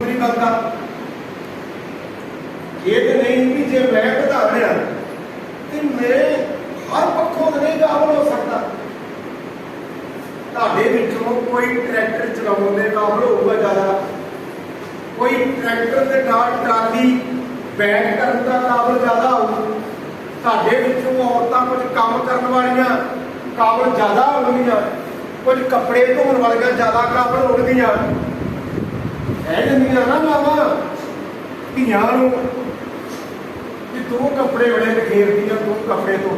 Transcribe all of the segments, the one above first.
नहीं बनता। ये तो नहीं कि जे मैं प्रधान हाँ तो मेरे हर पक्षों नहीं काबल हो सकता। ਤੁਹਾਡੇ ਵਿੱਚੋਂ कोई ट्रैक्टर चलाने के काबल होगा ज़्यादा, कोई ट्रैक्टर के नाल ट्राली बैक करने का काबल ज़्यादा हो। ਤੁਹਾਡੇ ਵਿੱਚੋਂ औरतां कुछ काम करने वालियां काबल ज़्यादा होणगीਆਂ, कुछ कपड़े धोने वालियां ज़्यादा काबल होणगीਆਂ। कह दिंदियां ना मावां धीआं नूं कि तू कपड़े बड़े बखेरदी आ, तू कपड़े धो,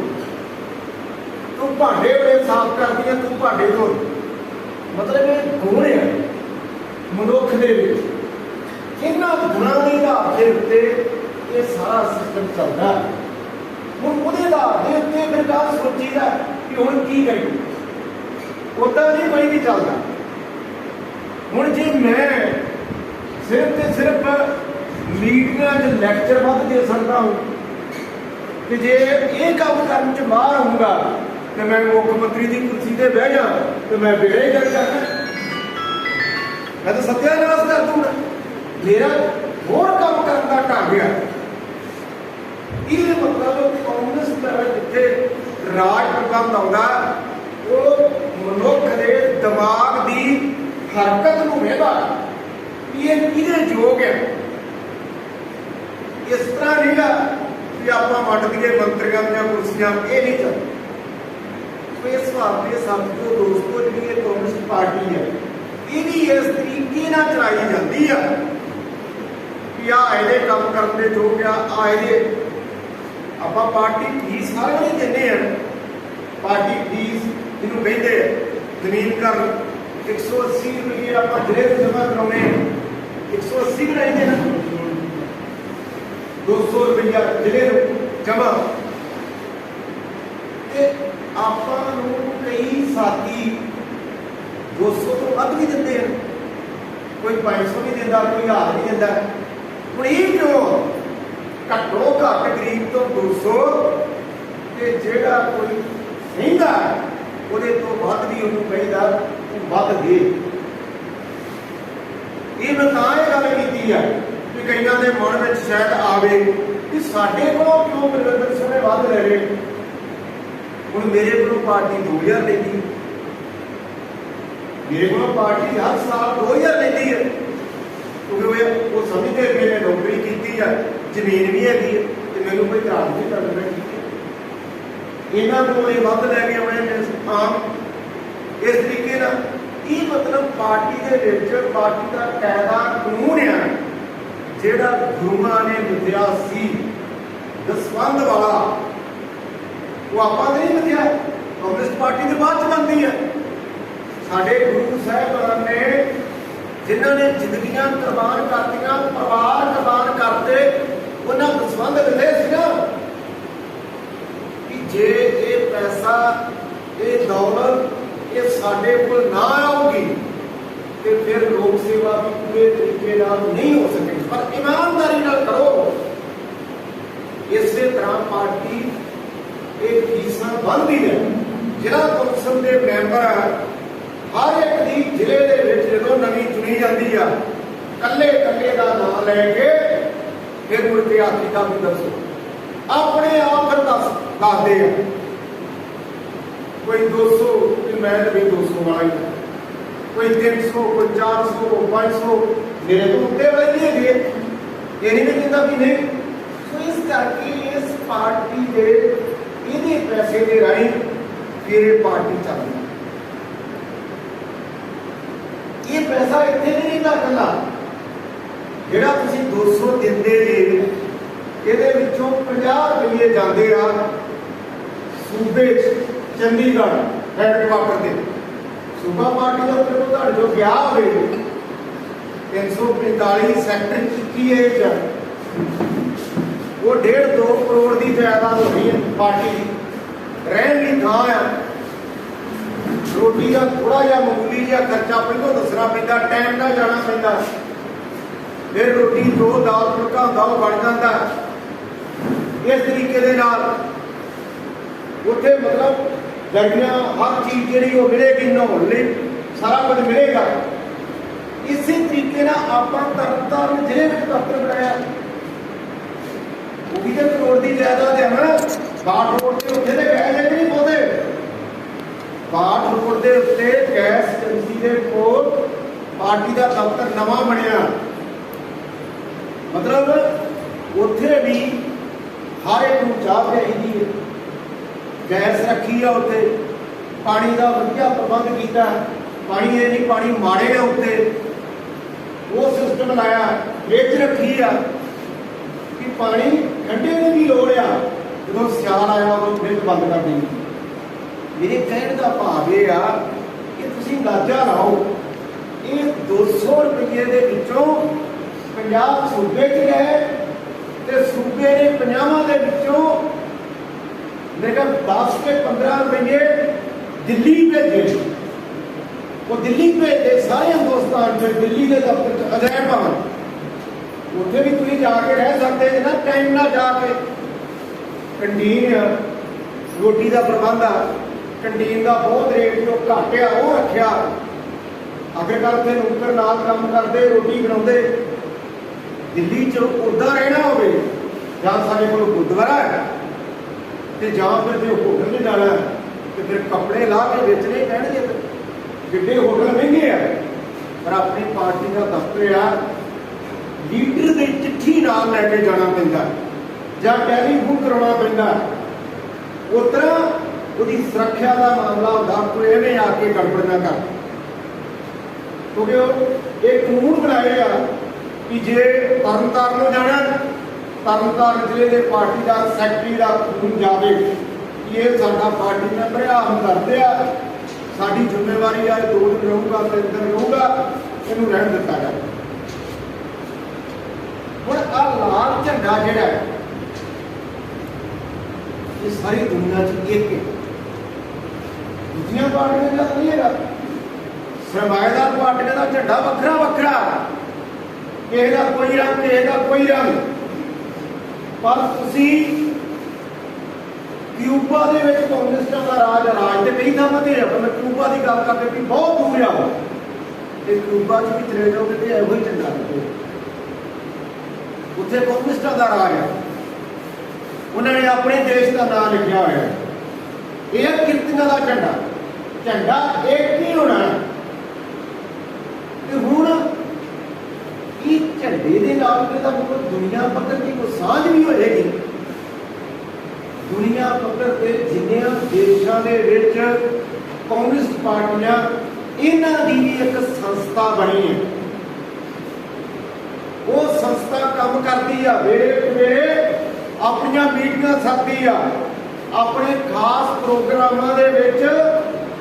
तू भांडे बड़े साफ करदी आ, तू भांडे धो। मतलब ये गुण है मनुख दे विच। इन्हां गुणां दे आधार दे उत्ते ये सारा सिस्टम चलदा है। हुण उहदे आधार दे उत्ते फिर गल सोचीदा कि हुण की करीए, उदां नहीं कोई भी चलदा। हुण जे मैं सिर्फ ते सिर्फ मीटिंगां च लैक्चर वध दे सकदा हूँ कि जे ये काम करन च माहिर होऊंगा तो मैं मुख्यमंत्री की कुर्सी पर बह जा तो मैं बेड़ा ही कर करना, मैं तो सत्यानाश कर दूंगा। मेरा होर काम करने का ढंग है। ये मतलब कांग्रेस जिथे राज प्रबंध आता वो मनुख के दिमाग की हरकत को वेखदा ये किहदे योग है। इस तरह नहीं गा कि आप वंड दिए मंत्रियों दी कुर्सियां, ये नहीं चलता। तो इस वास्ते समझो दोस्तों जी कांग्रेस पार्टी है ये भी इस तरीके ना चलाई जाती है कि आए काम करने जो क्या आए आप पार्टी फीस सारे नहीं देने हैं। पार्टी फीस जिन्होंने कहते जमीन कर 180 रुपये आप जिले में जमा कराने 180 बनाई देना, 200 रुपया जिले जमा। आपू कई साथी 200 तो वध भी देते हैं, कोई 500 भी देता, कोई 1000 भी देता। हूँ ये क्यों घट्टो घट गरीब तो 200 ते जेड़ा कोई महंगा वो तो वध भी उन्होंने कहीदा वध दे। ये मैं तां ये गल की है कि कईयां दे मन में शायद आवे कि साडे कोलों क्यों बलविंदर सिंह वध ले रहे। हुण मेरे को पार्टी 2000 लेती है, मेरे को पार्टी हर साल 2000 लेती है क्योंकि वो समझते मेरे नौकरी की है, जमीन भी हैगी है तो मैंने कोई इतराज नहीं करना। इन्हों को ये वध लैके आने आम इस तरीके का ये मतलब पार्टी के विच पार्टी का कायदा कानून है जिहड़ा गुरुआं ने विद्या सी दसवंध वाला वो आप नहीं मिथ्या। कांग्रेस पार्टी के बाद बनती है। साडे गुरु साहिबान ने जिन्होंने जिंदगियां कुर्बान करतियां, परिवार कुर्बान करते, उन्होंने दसवंध मिले सी ना कि जे ये पैसा ये दौलत ये साडे कोल ना आऊगी तो फिर लोक सेवा भी पूरे तरीके नहीं हो सकेगी। पर ईमानदारी नाल करो। इस तरह पार्टी एक फीसा बनती है। जिला कौंसल के मैंबर हर एक की जिले के जो नवी चुनी जाती है कल्ले कल्ले का नाम लैके फिर मुड़ के आखिर का भी दसो अपने आप फिर दसते हैं। कोई 200 मैं तो भी 200 वाला ही, कोई 300, कोई 400, 500 मेरे तो उत्ते वाले भी है। ये नहीं कहता कि नहीं। तो इस करके इस पार्टी के ये पैसे के राही फिर पार्टी चलती। ये पैसा इतने नहीं रहता कला जोड़ा 200 देंगे जे ये 50 रुपये जाते आ सूबे चंडीगढ़ हैडकुआटर के सूबा पार्टी का फिर जो गया हो 345 सैक्टर 21 वो 1.5-2 करोड़ की जायदाद हो रही है पार्टी की। रहन की थां है, रोटी का थोड़ा जहा मामूली जहा खर्चा पहलों दसना पैंदा, टाइम ना जाना पैंदा, फिर रोटी जो दाल फुलका होंदा वो बन जाता। इस तरीके दे नाल उत्थे मतलब गर्मियां हर चीज़ जी मिलेगी, नहाने सारा कुछ मिलेगा। इसी तरीके नाल आपां तरनताਰਨ ਜ਼ਿਲ੍ਹੇ ਵਿੱਚ दफ्तर बनाया, वो भी तो करोड़ की जायदाद है ना। बाठ रोड के उत्ते गए ने नहीं पौधे, बाठ रोड के उत्ते गैस एजेंसी के कोल पार्टी का दफ्तर नवा बनया, मतलब उत्थे भी हर एक नूं चाह चाहिदी है, गैस रखी है उत्ते, पानी का वधिया प्रबंध किया, पानी ये नहीं पानी माड़े है उत्ते वो सिस्टम लाया, फ्रिज रखी है कि पानी ठंडे की भी लोड़ आ, जो सियाल आया उदों फ्रिज बंद कर दी। मेरे कहने का भाव ये आ कि तुसीं अंदाजा लाओ, ये 200 रुपये के विचों 50 सूबे च गए ते सूबे ने 50 के विचों मेरे ख्याल 10 के 15 रुपये दिल्ली भेजे। वो दिल्ली भेजते सारे हिंदुस्तान में, दिल्ली के दफ्तर अजय भवन उत्थे भी तुम जाके रह सकते हैं ना, टाइम ना जाके। कंटीन रोटी का प्रबंध आ, कंटीन का बहुत रेट जो घट आ वो रखा, आखिरकार उत्थे नौकर नाल काम करते रोटी बनाते। दिल्ली च उदा रहना हो जां साडे कोल गुरुद्वारा है ते जां फिर जो होटल में जाना है तो फिर कपड़े ला के बेचने कहणगे जिड्डे होटल महंगे आ, पर अपनी पार्टी का दफ्तर आ, लीडर की चिट्ठी नाल लैके जाना पैंदा जां टैलीफोन करवाना पैंदा। उस तरह उसकी सुरक्षा का मामला होता, कोई एवें आके गड़बड़ ना कर, क्योंकि एक कानून बनाए आ कि जे तरनताਰਨ जाना, तरनताਰਨ जिले के पार्टी का सैकटरी का खून जाए कि ये साडा पार्टी मैंबर आ, हम करते आ, साडी जिम्मेवारी आ, 2 दिन रहूँगा 3 दिन रहूँगा, इनू रहन दिता जाए। हुण आ लाल झंडा जिहड़ा ये सारी दुनिया च एक है, दूसरियां पार्टियां का नहीं है। सरमाएदार पार्टियां का झंडा वखरा वखरा, किसी का कोई रंग किसी का कोई रंग, पर तुसीं क्यूबा दे विच कम्युनिस्टां दा राज तो कई थावां ते है, पर मैं क्यूबा की गल करके भी बहुत दूर जाओ ते क्यूबा च भी चले जाओगे तो इहो ही झंडा लगे, उत्थे कम्युनिस्टां दा राज है, उन्होंने अपने देश का नाम लिखा हुआ है, यह किरतियां का झंडा, झंडा एक ही होना है। हुण झंडे के नाल दुनिया पद्धर की कोई साझ भी होएगी, दुनिया पद्धर से जिन्नियां देशों के विच कम्युनिस्ट पार्टियां इन्हां दी भी एक संस्था बनी है, वो संस्था काम करती है, वेरे अपनी मीटिंगां सददी आ, अपने खास प्रोग्रामां दे विच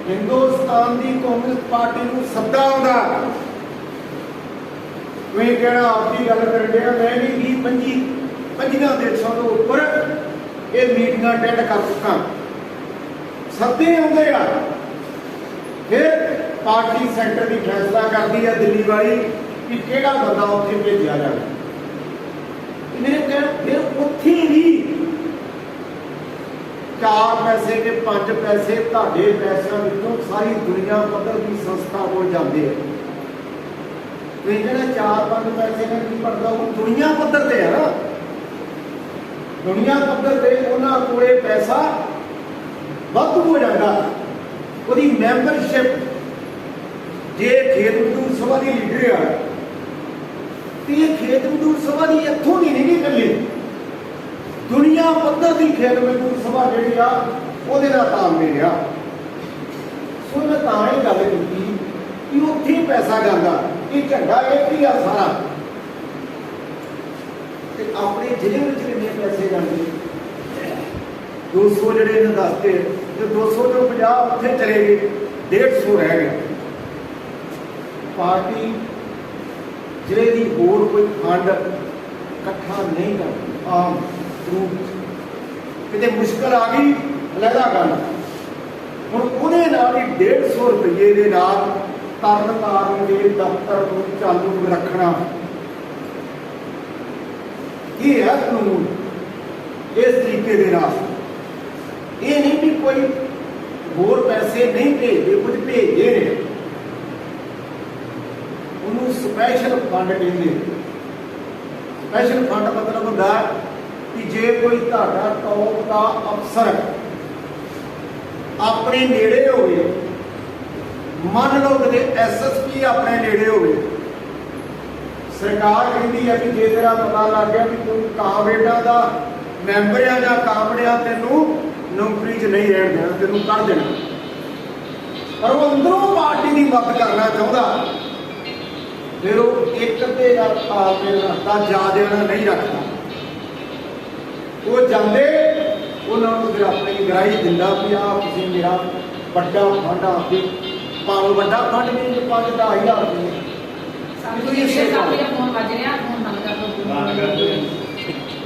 हिंदुस्तान की कम्युनिस्ट पार्टी नूं सद्दा आउंदा। कोई कहना आपकी गल कर दिया, मैं भी 20-25 देशों के उपर ये मीटिंग अटेंड कर चुका, सदे आउंदे आ, फिर पार्टी सेंटर की फैसला करती है दिल्ली वाली कि किहड़ा बंदा उत्थे भेजा जाए। मेरे कहना फिर उत्थे भी 4 पैसे के 5 पैसे तुहाडे पैसों विचों सारी दुनिया पद्धर की संस्था को जाते हैं। तो ये 4-5 पैसे ने की पड़ता वो दुनिया पद्धर से है ना, दुनिया पद्धर से उन्होंने कोले पैसा वाधू हो जाता, वही मैंबरशिप जे खेत मजदूर सभा की लीडर है तो ये खेत मजदूर सभा की इतों की नहीं निकली, दुनिया पद्धर की खेत मजदूर सभा जी वो तालमेल आ। सो मैं ही गल की कि उत्थे ही पैसा जाता, कि झंडा एक ही आ सारा, अपने जिले में कितने पैसे जाते 200 जड़े ने दसते, जो 200 जो 50 उत्थे चले गए, 150 रह गए। पार्टी जिले की होर कोई फंड इकट्ठा नहीं करती, आम रूप कितने मुश्किल आ गई अलहदा गल, हुण उहदे नाल ही 150 रुपये के नाल तरनताਰਨ के दफ्तर को चालू रखना, ये है कानून। इस तरीके के नाल ये नहीं भी कोई होर पैसे नहीं भेजते, कुछ भेजे ने, उन्होंने ਨੂੰ ਸਪੈਸ਼ਲ ਫੰਡ ਕਹਿੰਦੇ। ਸਪੈਸ਼ਲ ਫੰਡ ਮਤਲਬ ਹੁੰਦਾ ਕਿ ਜੇ ਕੋਈ ਤੁਹਾਡਾ ਟੌਪ ਦਾ ਅਫਸਰ ਆਪਣੇ ਨੇੜੇ ਹੋਵੇ, ਮੰਨ ਲਓ ਕਿ SSP ਆਪਣੇ ਨੇੜੇ ਹੋਵੇ, ਸਰਕਾਰ ਕਹਿੰਦੀ ਹੈ ਕਿ ਜੇ ਤੇਰਾ ਪਤਾ ਲੱਗ ਗਿਆ ਵੀ ਤੂੰ ਕਾਂਗਰੇਟਾਂ ਦਾ ਮੈਂਬਰ ਆ ਜਾਂ ਕਾਂਗੜਿਆ, ਤੈਨੂੰ ਨੌਕਰੀ 'ਚ ਨਹੀਂ ਰਹਿਣ ਦੇਣਾ, ਤੈਨੂੰ ਕੱਢ ਦੇਣਾ। ਪਰ ਉਹ ਅੰਦਰੋਂ ਪਾਰਟੀ ਦੀ ਮਦਦ ਕਰਨਾ ਚਾਹੁੰਦਾ, ਫਿਰ ਉਹ ਇੱਕ ਤੇ ਦਾ ਜਾ ਦੇਣਾ ਨਹੀਂ ਰੱਖਦਾ। ਉਹ ਜਾਂਦੇ ਉਹਨਾਂ ਨੂੰ ਫਿਰ ਆਪਣੀ ਗਰਾਈ ਦਿੰਦਾ ਵੀ ਆਹ ਤੁਸੀਂ ਮੇਰਾ ਵੱਡਾ ਫੰਡ ਆਪੇ ਭਾਵੇਂ ਵੱਡਾ ਫੰਡ ਨਹੀਂ 5-10,000 ਰੁਪਏ ਫੋਨ ਵੱਜ ਰਿਹਾ, ਫੋਨ ਬੰਦ ਕਰ ਦਿਓ।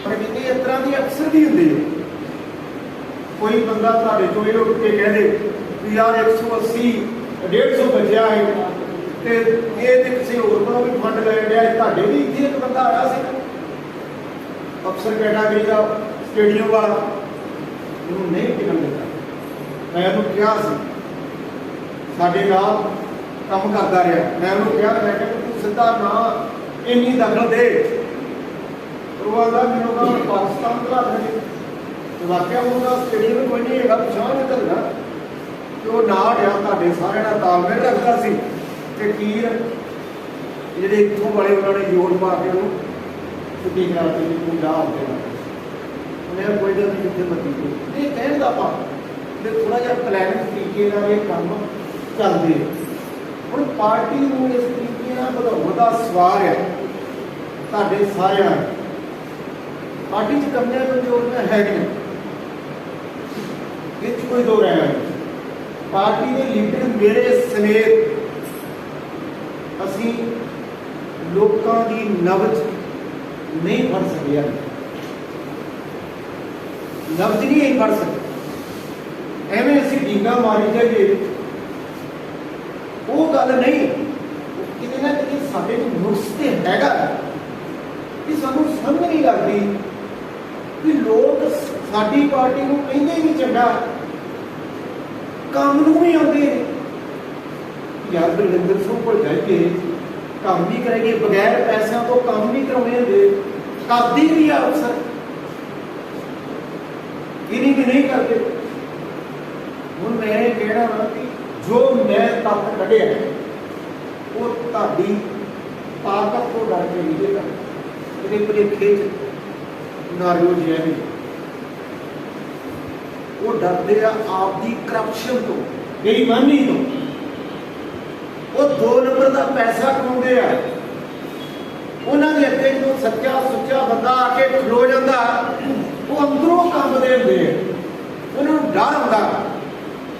ਪਰ ਕਿਤੇ ਇਸ ਤਰ੍ਹਾਂ ਦੀ ਅਕਸਰ ਵੀ ਹੁੰਦੀ ਹੈ। ਕੋਈ ਬੰਦਾ ਤੁਹਾਡੇ ਚੋਂ ਇਹ ਉੱਠ ਕੇ ਕਹਿ ਦੇ ਵੀ ਯਾਰ 180 150 ਬਚਿਆ ਹੈ ਤੇ ਇਹ ਤੇ ਕਿਸੇ ਹੋਰ ਕੋਲੋਂ ਵੀ ਫੰਡ ਲੈ ਲਿਆ। ਤੁਹਾਡੇ ਵੀ ਇੱਥੇ ਇੱਕ ਬੰਦਾ ਆਇਆ ਸੀ ਅਫਸਰ ਕੈਟਾਗਰੀ ਦਾ, ਸਟੇਡੀਅਮ ਵਾਲਾ, ਉਹਨੂੰ ਨਹੀਂ ਟਿਕਣ ਦਿੱਤਾ। ਮੈਂ ਉਹਨੂੰ ਕਿਹਾ ਸੀ, ਸਾਡੇ ਨਾਲ ਕੰਮ ਕਰਦਾ ਰਿਹਾ, ਮੈਂ ਉਹਨੂੰ ਕਿਹਾ, ਮੈਂ ਕਿਹਾ ਤੂੰ ਸਿੱਧਾ ਨਾ ਇੰਨੀ ਦਖਲ ਦੇ। ਉਹ ਆਂਦਾ ਮੈਨੂੰ ਤਾਂ ਪਾਕਿਸਤਾਨ ਘਲਾ ਦੇਣਗੇ। ਵਾਕਿਆ ਉਹਦਾ ਸਟੇਡੀਅਮ ਕੋਈ ਨਹੀਂ ਹੈਗਾ, ਪਛਾਣ ਨਹੀਂ ਕਰਦਾ ਕਿ ਉਹ ਨਾ ਰਿਹਾ ਤੁਹਾਡੇ ਸਾਰਿਆਂ ਨਾਲ ਤਾਲਮੇਲ ਰੱਖਦਾ ਸੀ। ਤੇ ਕੀਰ ਜਿਹੜੇ ਇੱਥੋਂ ਵਾਲੇ ਉਹਨਾਂ ਨੇ ਜੋੜ ਪਾ ਕੇ ਉਹਨੂੰ ਛੁੱਟੀ ਕਰਾ ਦਿੱਤੀ, ਪੂਜਾ ਹੋ ਗਿਆ। ਉਹਨੇ ਕੋਈ ਗੱਲ ਨਹੀਂ, ਜਿੱਥੇ ਮਰਜ਼ੀ ਇਹ ਕਹਿਣ ਦਾ ਭਾਵ ਤੇ ਥੋੜ੍ਹਾ ਜਿਹਾ ਪਲੈਨਿੰਗ ਤਰੀਕੇ ਨਾਲ ਇਹ ਕੰਮ ਚੱਲਦੇ। ਹੁਣ ਪਾਰਟੀ ਨੂੰ ਇਸ ਤਰੀਕੇ ਨਾਲ ਵਧਾਉਣ ਦਾ ਸਵਾਲ ਹੈ ਤੁਹਾਡੇ ਸਾਰਿਆਂ ਨੂੰ। ਪਾਰਟੀ 'ਚ ਕਮੀਆਂ ਕਮਜ਼ੋਰੀਆਂ ਹੈਗੀਆਂ, ਇਹ 'ਚ ਕੋਈ ਦੋ ਰਾਏ ਨਹੀਂ। ਪਾਰਟੀ ਦੇ ਲੀਡਰ ਮੇਰੇ ਸਮੇਤ ਅਸੀਂ ਲੋਕਾਂ ਦੀ ਨਬਜ਼ ਨਹੀਂ ਫੜ ਸਕਿਆ, ਨਬਜ਼ ਨਹੀਂ ਫੜ ਸਕੇ। ਐਵੇਂ ਅਸੀਂ ਡੀਂਗਾ ਮਾਰੀ ਜਾਈਏ, ਉਹ ਗੱਲ ਨਹੀਂ। ਕਿਤੇ ਨਾ ਕਿਤੇ ਸਾਡੇ ਕੋਲ ਨੁਕਸ ਤੇ ਹੈਗਾ ਕਿ ਸਾਨੂੰ ਸਮਝ ਨਹੀਂ ਲੱਗਦੀ ਕਿ ਲੋਕ ਸਾਡੀ ਪਾਰਟੀ ਨੂੰ ਕਹਿੰਦੇ ਨਹੀਂ ਚੰਗਾ, ਕੰਮ ਨੂੰ ਵੀ ਆਉਂਦੇ ਨੇ। ਯਾਰ ਬਲਵਿੰਦਰ ਸਿੰਘ ਕੋਲ ਜਾਈਏ, ਕੰਮ ਵੀ ਕਰੇਗੇ, ਬਗੈਰ ਪੈਸਿਆਂ ਤੋਂ ਕੰਮ ਵੀ ਕਰਾਉਣੇ ਹੁੰਦੇ, ਕਰਦੀ ਵੀ ਆ ਅਫਸਰ, ਇਹਨੀ ਵੀ ਨਹੀਂ ਕਰਦੇ। ਹੁਣ ਮੈਂ ਇਹ ਕਹਿਣਾ ਵਾ ਕਿ ਜੋ ਮੈਂ ਤੱਤ ਕੱਢਿਆ ਉਹ ਤੁਹਾਡੀ ਤਾਕਤ ਤੋਂ ਡਰ ਕੇ ਨਹੀਂ ਦੇਗਾ। ਇਹਦੇ ਭੁਲੇਖੇ 'ਚ ਨਾਰਿਓ ਜਿਹਾ ਨਹੀਂ, ਉਹ ਡਰਦੇ ਆ ਆਪਦੀ ਕਰਪਸ਼ਨ ਤੋਂ, ਬੇਈਮਾਨੀ ਤੋਂ। ਉਹ 2 ਨੰਬਰ ਦਾ ਪੈਸਾ ਕਮਾਉਂਦੇ ਆ। ਉਹਨਾਂ ਦੇ ਅੱਗੇ ਜੋ ਸੱਚਾ ਸੁੱਚਾ ਬੰਦਾ ਆ ਕੇ ਖਲੋ ਜਾਂਦਾ, ਉਹ ਅੰਦਰੋਂ ਕੰਬਦੇ ਹੁੰਦੇ ਆ। ਉਹਨਾਂ ਨੂੰ ਡਰ ਹੁੰਦਾ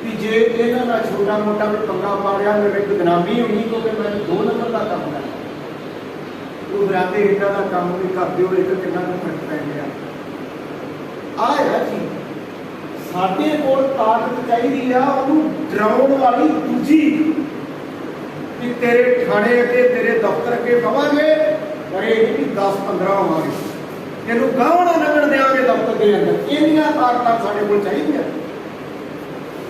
ਕਿ ਜੇ ਇਹਨਾਂ ਦਾ ਛੋਟਾ ਮੋਟਾ ਵੀ ਪੰਗਾ ਪਾ ਲਿਆ, ਮੇਰੇ ਬਦਨਾਮੀ ਹੋਣੀ, ਕਿਉਂਕਿ ਮੈਂ 2 ਨੰਬਰ ਦਾ ਕੰਮ ਕਰਦਾ। ਉਹ ਬਰਾਤੇ ਇਹਨਾਂ ਦਾ ਕੰਮ ਵੀ ਕਰਦੇ ਹੋ, ਇੱਕ ਕਿੰਨਾ ਕੁ ਫਰਕ ਪੈ ਗਿਆ। ਆਹ ਹੈ ਜੀ ਸਾਡੇ ਕੋਲ ਤਾਕਤ ਚਾਹੀਦੀ ਆ, ਉਹਨੂੰ ਡਰਾਉਣ ਵਾਲੀ ਦੂਜੀ ਕਿ ਤੇਰੇ ਥਾਣੇ ਅੱਗੇ, ਤੇਰੇ ਦਫ਼ਤਰ ਅੱਗੇ ਬਵਾਂਗੇ, ਪਰ ਇਹ ਨਹੀਂ 10-15 ਹੋਵਾਂਗੇ, ਇਹਨੂੰ ਗਾਹ ਨਾ ਲੰਘਣ ਦਿਆਂਗੇ ਦਫ਼ਤਰ ਦੇ ਅੰਦਰ। ਇੰਨੀਆਂ ਤਾਕਤਾਂ ਸਾਡੇ ਕੋਲ ਚਾਹੀਦੀਆਂ।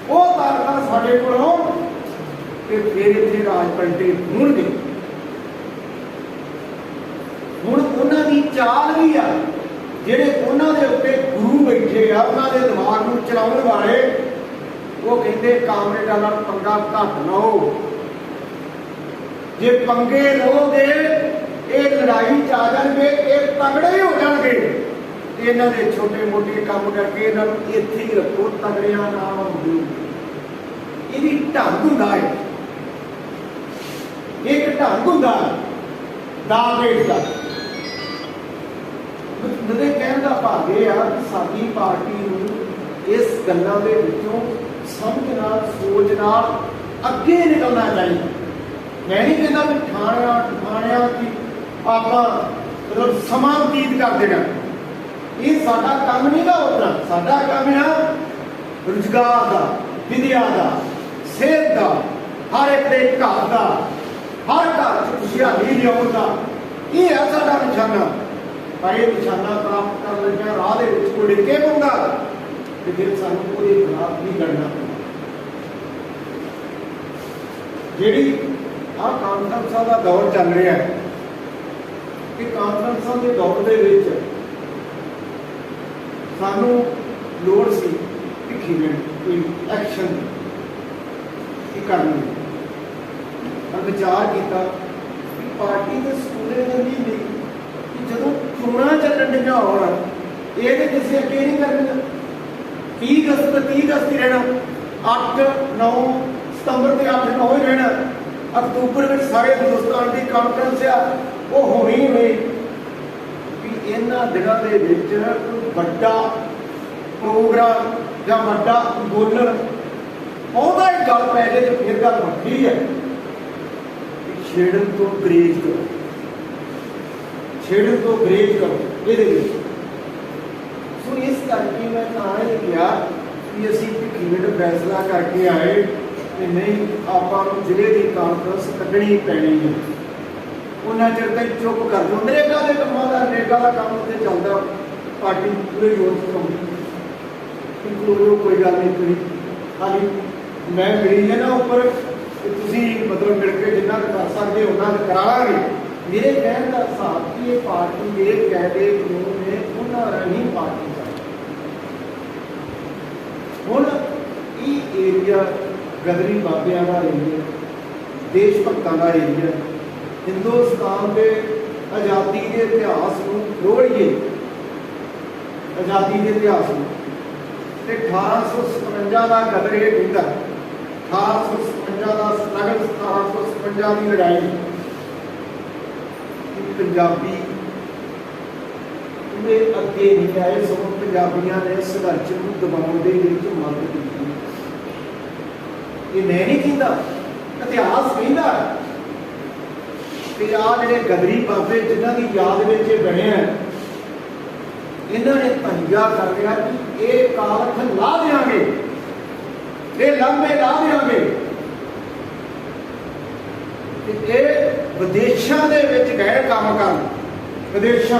ਉਹ ਤਾਕਤਾਂ ਸਾਡੇ ਕੋਲ ਹੋਣ ਤੇ ਫਿਰ ਇੱਥੇ ਰਾਜ ਪਲਟੇ ਹੋਣਗੇ। ਹੁਣ ਉਹਨਾਂ ਦੀ ਚਾਲ ਵੀ ਆ, ਜਿਹੜੇ ਉਹਨਾਂ ਦੇ ਉੱਤੇ ਗੁਰੂ ਬੈਠੇ ਆ, ਉਹਨਾਂ ਦੇ ਦਿਮਾਗ ਨੂੰ ਚਲਾਉਣ ਵਾਲੇ, ਉਹ ਕਹਿੰਦੇ ਕਾਂਗਰੇਟਾਂ ਨਾਲ ਪੰਗਾ ਘੱਟ ਲਓ। ਜੇ ਪੰਗੇ ਲਓਗੇ ਇਹ ਲੜਾਈ 'ਚ ਆ ਜਾਣਗੇ, ਇਹ ਤਗੜੇ ਹੋ ਜਾਣਗੇ। ਇਹਨਾਂ ਦੇ ਛੋਟੇ ਮੋਟੇ ਕੰਮ ਕਰਕੇ ਇਹਨਾਂ ਨੂੰ ਇੱਥੇ ਹੀ ਰੱਖੋ, ਤਗੜਿਆਂ ਨਾਲ ਹੁੰਦੇ। ਇਹ ਵੀ ਢੰਗ ਹੁੰਦਾ ਹੈ, ਇੱਕ ਢੰਗ ਹੁੰਦਾ ਦਾਅਵੇ ਦਾ। ਮੇਰੇ ਕਹਿਣ ਦਾ ਭਾਵ ਇਹ ਆ ਕਿ ਸਾਡੀ ਪਾਰਟੀ ਨੂੰ ਇਸ ਗੱਲਾਂ ਦੇ ਵਿੱਚੋਂ ਸਮਝ ਨਾਲ, ਸੋਚ ਨਾਲ ਅੱਗੇ ਨਿਕਲਣਾ ਚਾਹੀਦਾ। ਮੈਂ ਨਹੀਂ ਕਹਿੰਦਾ ਵੀ ਠਾਣਿਆਂ ਕਿ ਆਪਾਂ ਮਤਲਬ ਸਮਾਂ ਬਤੀਤ ਕਰ ਦੇਣਾ, ਇਹ ਸਾਡਾ ਕੰਮ ਨਹੀਂ ਗਾ। ਉਤਨਾ ਸਾਡਾ ਕੰਮ ਆ ਰੁਜ਼ਗਾਰ ਦਾ, ਵਿਦਿਆ ਦਾ, ਸਿਹਤ ਦਾ, ਹਰ ਇੱਕ ਦੇ ਘਰ ਦਾ, ਹਰ ਘਰ 'ਚ ਖੁਸ਼ਹਾਲੀ ਲਿਆਉਣ ਦਾ। ਇਹ ਹੈ ਸਾਡਾ ਨਿਸ਼ਾਨਾ। ਪਰ ਇਹ ਨਿਸ਼ਾਨਾ ਪ੍ਰਾਪਤ ਕਰਨ ਲੱਗਿਆ ਰਾਹ ਦੇ ਵਿੱਚ ਕੋਈ ਡਿੱਗੇ ਪਾਉਂਦਾ ਤੇ ਫਿਰ ਸਾਨੂੰ ਉਹਦੇ ਖਿਲਾਫ ਨਹੀਂ ਲੜਨਾ। ਜਿਹੜੀ ਆਹ ਕਾਨਫਰੰਸਾਂ ਦਾ ਦੌਰ ਚੱਲ ਰਿਹਾ ਹੈ ਕਿ ਕਾਨਫਰੰਸਾਂ ਦੇ ਦੌਰ ਦੇ ਵਿੱਚ ਸਾਨੂੰ ਲੋੜ ਸੀ ਭਿੱਖੀ ਦੇਣ ਕੋਈ ਐਕਸ਼ਨ ਕੀ ਕਰਨੀ। ਪਰ ਵਿਚਾਰ ਕੀਤਾ ਕਿ ਪਾਰਟੀ ਦੇ ਸਕੂਲੇ ਦੇ ਨਹੀਂ ਕਿ ਜਦੋਂ ਚੋਣਾਂ ਚੱਲਣ ਡੀਆਂ ਹੋਣ ਇਹ ਤੇ ਕਿਸੇ ਅੱਗੇ ਨਹੀਂ ਕਰਨੀਆਂ। 30 ਅਗਸਤ ਹੀ ਰਹਿਣਾ, 8-9 ਸਤੰਬਰ ਤੇ 8-9 ਹੀ ਰਹਿਣਾ। ਅਕਤੂਬਰ ਵਿੱਚ ਸਾਰੇ ਹਿੰਦੁਸਤਾਨ ਦੀ ਕਾਨਫਰੰਸ ਆ ਉਹ ਹੋਣੀ ਹੋਈ ਵੀ ਇਹਨਾਂ ਦਿਨਾਂ ਦੇ ਵਿੱਚ ਕੋਈ ਵੱਡਾ ਪ੍ਰੋਗਰਾਮ ਜਾਂ ਵੱਡਾ ਅੰਦੋਲਨ ਉਹਦਾ ਹੀ ਗੱਲ ਪੈ ਜੇ ਤੇ ਫਿਰ ਗੱਲ ਵੱਡੀ ਹੈ। ਛੇੜਨ ਤੋਂ ਗਰੇਜ ਕਰੋ, ਛੇੜਨ ਤੋਂ ਗਰੇਜ ਕਰੋ ਇਹਦੇ ਵਿੱਚ। ਸੋ ਇਸ ਕਰਕੇ ਮੈਂ ਤਾਂ ਇਹ ਕਿਹਾ ਕਿ ਅਸੀਂ ਭਿੱਖੀਵਿੰਡ ਫੈਸਲਾ ਕਰਕੇ ਆਏ ਕਿ ਨਹੀਂ ਆਪਾਂ ਨੂੰ ਜ਼ਿਲ੍ਹੇ ਦੀ ਕਾਨਫਰੰਸ ਕੱਢਣੀ ਪੈਣੀ ਹੈ। ਉਹਨਾਂ ਚਿਰ ਤੱਕ ਚੁੱਪ ਕਰ ਦਿਓ। ਨਰੇਗਾ ਦੇ ਕੰਮਾਂ ਦਾ ਨਰੇਗਾ ਦਾ ਕੰਮ ਉੱਥੇ ਚੱਲਦਾ, ਪਾਰਟੀ ਪੂਰੇ ਜ਼ੋਰ ਚਲਾਉਂਦੀ ਕੋਈ ਗੱਲ ਨਹੀਂ। ਤੁਸੀਂ ਖਾਲੀ ਮੈਂ ਮਿਲੀ ਹੈ ਨਾ ਉੱਪਰ ਕਿ ਤੁਸੀਂ ਮਤਲਬ ਮਿਲ ਕੇ ਜਿੰਨਾ ਕੁ ਕਰ ਸਕਦੇ ਉਹਨਾਂ ਕੁ ਕਰਾਵਾਂਗੇ। ਮੇਰੇ ਕਹਿਣ ਦਾ ਹਿਸਾਬ ਕਿ ਇਹ ਪਾਰਟੀ ਇਹ ਕਹਿੰਦੇ ਕਾਨੂੰਨ ਨੇ ਉਹਨਾਂ ਰਾਹੀਂ ਪਾਰਟੀ ਹੁਣ ਇਹ ਏਰੀਆ ਗਦਰੀ ਬਾਬਿਆਂ ਦਾ ਏਰੀਆ, ਦੇਸ਼ ਭਗਤਾਂ ਦਾ ਏਰੀਆ, ਹਿੰਦੁਸਤਾਨ ਦੇ ਆਜ਼ਾਦੀ ਦੇ ਇਤਿਹਾਸ ਨੂੰ ਲੋੜੀਏ, ਆਜ਼ਾਦੀ ਦੇ ਇਤਿਹਾਸ ਨੂੰ। ਤੇ 1857 ਦਾ ਗਦਰ ਇਹ ਕਹਿੰਦਾ, 1857 ਦਾ ਸਟਰਗਲ, 1857 ਦੀ ਲੜਾਈ ਪੰਜਾਬੀ ਉਹਦੇ ਅੱਗੇ ਨਹੀਂ ਆਏ, ਸਗੋਂ ਪੰਜਾਬੀਆਂ ਨੇ ਸੰਘਰਸ਼ ਨੂੰ ਦਬਾਉਣ ਦੇ ਵਿੱਚ ਮਦਦ ਕੀਤੀ। ਇਹ ਮੈਂ ਨਹੀਂ ਕਹਿੰਦਾ, ਇਤਿਹਾਸ ਕਹਿੰਦਾ। ਤੇ ਆਹ ਜਿਹੜੇ ਗਦਰੀ ਬਾਬੇ ਜਿਨ੍ਹਾਂ ਦੀ ਯਾਦ ਵਿੱਚ ਇਹ ਬਣਿਆ, ਇਹਨਾਂ ਨੇ ਤੰਜਾ ਕਰ ਲਿਆ ਕਿ ਇਹ ਕਾਲਖ ਲਾ ਦਿਆਂਗੇ, ਇਹ ਲੰਬੇ ਲਾ ਦਿਆਂਗੇ। ਇਹ ਵਿਦੇਸ਼ਾਂ ਦੇ ਵਿੱਚ ਗਏ ਕੰਮ ਕਰਨ, ਵਿਦੇਸ਼ਾਂ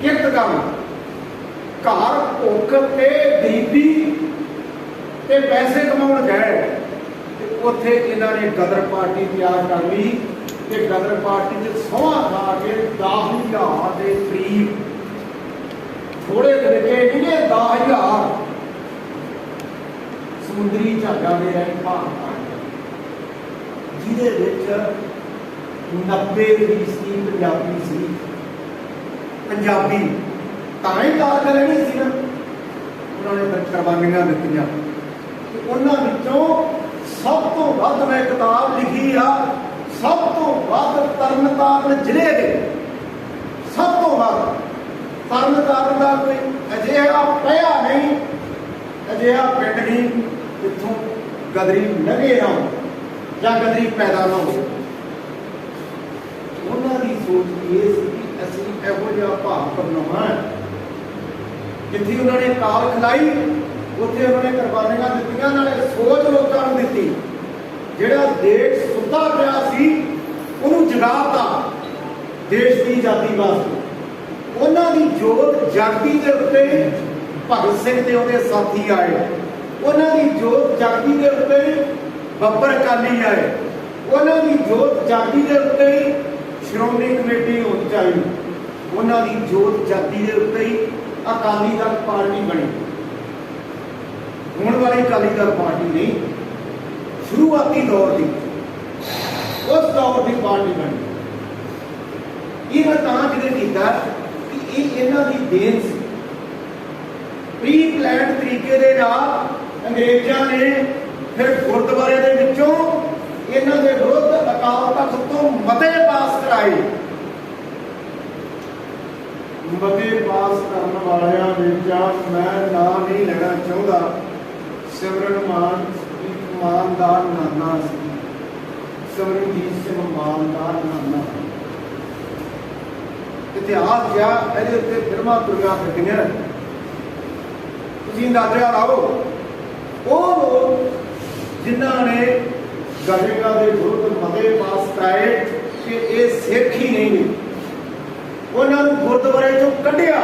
ਕਿਰਤ ਕਰਨ, ਘਰ ਭੁੱਖ ਤੇ ਗਰੀਬੀ ਤੇ ਪੈਸੇ ਕਮਾਉਣ ਗਏ। ਤੇ ਉੱਥੇ ਇਹਨਾਂ ਨੇ ਗਦਰ ਪਾਰਟੀ ਤਿਆਰ ਕਰ ਲਈ ਤੇ ਗਦਰ ਪਾਰਟੀ 'ਚ ਸੋਹਾਂ ਖਾ ਕੇ 10,000 ਦੇ ਕਰੀਬ, ਥੋੜੇ ਦਿਨ ਕੇ ਨਹੀਂ 10,000 ਸਮੁੰਦਰੀ ਜਹਾਜ਼ਾਂ ਦੇ ਰਾਹੀਂ ਭਾਗ ਪਾ ਗਏ, ਜਿਹਦੇ ਵਿੱਚ 90% ਪੰਜਾਬੀ ਸੀ। ਪੰਜਾਬੀ ਤਾਂ ਹੀ ਕਾਰ ਕਰਨੀ ਸੀ ਨਾ, ਉਹਨਾਂ ਨੇ ਫਿਰ ਕੁਰਬਾਨੀਆਂ ਦਿੱਤੀਆਂ। ਉਹਨਾਂ ਵਿੱਚੋਂ ਸਭ ਤੋਂ ਵੱਧ ਮੈਂ ਕਿਤਾਬ ਲਿਖੀ ਆ, ਸਭ ਤੋਂ ਵੱਧ ਤਰਨਤਾਰਨ ਜ਼ਿਲ੍ਹੇ ਦੇ, ਸਭ ਤੋਂ ਵੱਧ ਤਰਨਤਾਰਨ ਦਾ ਕੋਈ ਅਜਿਹਾ ਪਿਆ ਨਹੀਂ, ਅਜਿਹਾ ਪਿੰਡ ਨਹੀਂ ਜਿੱਥੋਂ ਗਦਰੀ ਲੰਘੇ ਨਾ ਹੋ ਜਾਂ ਗਦਰੀ ਪੈਦਾ ਨਾ ਹੋ। ਉਹਨਾਂ ਦੀ ਸੋਚ ਇਹ ਸੀ ਕਿ ਅਸੀਂ ਇਹੋ ਜਿਹਾ ਭਾਵ ਬਣਾਉਣਾ ਹੈ। ਜਿੱਥੇ ਉਹਨਾਂ ਨੇ ਕਾਲ ਖਿਲਾਈ ਉੱਥੇ ਉਹਨਾਂ ਨੇ ਕੁਰਬਾਨੀਆਂ ਦਿੱਤੀਆਂ, ਨਾਲੇ ਸੋਚ ਲੋਕਾਂ ਨੂੰ ਦਿੱਤੀ। ਜਿਹੜਾ ਦੇਸ਼ ਸੁੱਤਾ ਪਿਆ ਸੀ ਉਹਨੂੰ ਜਗਾਤਾ ਦੇਸ਼ ਦੀ ਆਜ਼ਾਦੀ ਵਾਸਤੇ। ਉਹਨਾਂ ਦੀ ਜੋਤ ਜਾਗਦੀ ਦੇ ਉੱਤੇ ਭਗਤ ਸਿੰਘ ਤੇ ਉਹਦੇ ਸਾਥੀ ਆਏ, ਉਹਨਾਂ ਦੀ ਜੋਤ ਜਾਗਦੀ ਦੇ ਉੱਤੇ ਬੱਬਰ ਅਕਾਲੀ ਆਏ, ਉਹਨਾਂ ਦੀ ਜੋਤ ਜਾਗਦੀ ਦੇ ਉੱਤੇ ਸ਼੍ਰੋਮਣੀ ਕਮੇਟੀ ਹੋਣੀ ਚਾਹੀਦੀ, ਉਹਨਾਂ ਦੀ ਜੋਤ ਜਾਗਦੀ ਦੇ ਉੱਤੇ ਹੀ ਅਕਾਲੀ ਦਲ ਪਾਰਟੀ ਬਣੀ। ਹੋਣ ਵਾਲੀ ਅਕਾਲੀ ਦਲ ਪਾਰਟੀ ਨਹੀਂ, ਸ਼ੁਰੂਆਤੀ ਦੌਰ ਦੀ, ਉਸ ਦੌਰ ਦੀ ਪਾਰਟੀ ਬਣੀ। ਇਹ ਮੈਂ ਤਾਂ ਜ਼ਿਕਰ ਕੀਤਾ ਕਿ ਇਹ ਇਹਨਾਂ ਦੀ ਦੇਣ ਸੀ। ਪ੍ਰੀ ਪਲਾਨ ਤਰੀਕੇ ਦੇ ਨਾਲ ਅੰਗਰੇਜ਼ਾਂ ਨੇ ਫਿਰ ਗੁਰਦੁਆਰੇ ਦੇ ਵਿੱਚੋਂ ਇਹਨਾਂ ਦੇ ਵਿਰੁੱਧ ਅਕਾਲ ਤਖਤ ਤੋਂ ਮਤੇ ਪਾਸ ਕਰਾਏ। ਮਤੇ ਪਾਸ ਕਰਨ ਵਾਲਿਆਂ ਵਿੱਚ ਮੈਂ ਨਾਂ ਨਹੀਂ ਲੈਣਾ ਚਾਹੁੰਦਾ, ਸਿਮਰਨ ਮਾਨ ਮਾਨ ਦਾ ਨਾਨਾ ਸੀ, ਸਿਮਰਨਜੀਤ ਸਿੰਘ ਮਾਨ ਦਾ ਨਾਨਾ। ਇਤਿਹਾਸ ਜਾਂ ਇਹਦੇ ਉੱਤੇ ਫਿਲਮਾਂ ਤੁਰੀਆਂ ਫਿਰਦੀਆਂ, ਤੁਸੀਂ ਅੰਦਾਜ਼ਾ ਲਾਓ। ਉਹ ਲੋਕ ਜਿਨ੍ਹਾਂ ਨੇ ਗਦਰੀਆਂ ਦੇ ਵਿਰੁੱਧ ਮਤੇ ਪਾਸ ਕਰਾਏ ਕਿ ਇਹ ਸਿੱਖ ਹੀ ਨਹੀਂ ਨੇ, ਉਹਨਾਂ ਨੂੰ ਗੁਰਦੁਆਰੇ ਚੋਂ ਕੱਢਿਆ।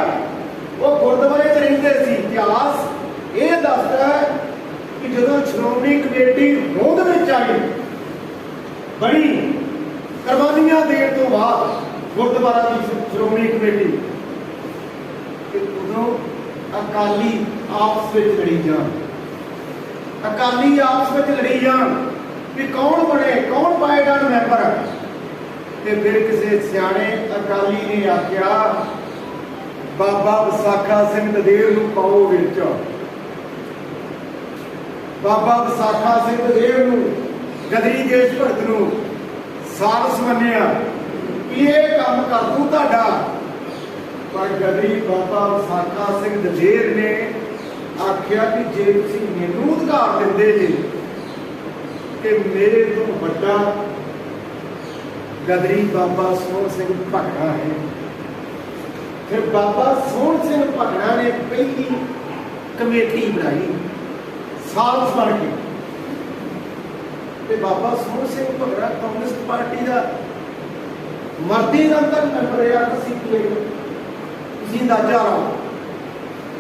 ਉਹ ਗੁਰਦੁਆਰੇ 'ਚ ਰਹਿੰਦੇ ਸੀ। ਇਤਿਹਾਸ ਇਹ ਦੱਸਦਾ ਹੈ ਕਿ ਜਦੋਂ ਸ਼੍ਰੋਮਣੀ ਕਮੇਟੀ ਹੋਂਦ ਵਿੱਚ ਆਈ बनी कुर्बानियां देने तो बाद गुरुद्वारा की श्रोमणी कमेटी कि उदों अकाली आपस में लड़ी जान, अकाली आपस में लड़ी जान भी कौन बने, कौन पाए जान मैंबर। ते फिर किसी सियाने अकाली ने आख्या बाबा विसाखा सिंह दलेर नूं पाओ विच, बाबा विसाखा सिंह दलेर नूं गदरी देश भगत नूं सारस मन्निया कि ये काम कर दूं तुहाडा। पर गदरी बाबा विसाखा सिंह दलेर ने आख्या कि जे तुसीं मैनूं अधिकार दिंदे जे कि मेरे तो वड्डा गदरी बाबा सोहण सिंह भगड़ा है। फिर बाबा सोहण सिंह भगड़ा ने पहली कमेटी बनाई सालस बन के, ते बाबा सोहण सिंह भगड़ा कम्युनिस्ट पार्टी का मरदी दम तक मैंबर रहा। तुसीं अंदाजा लाओ,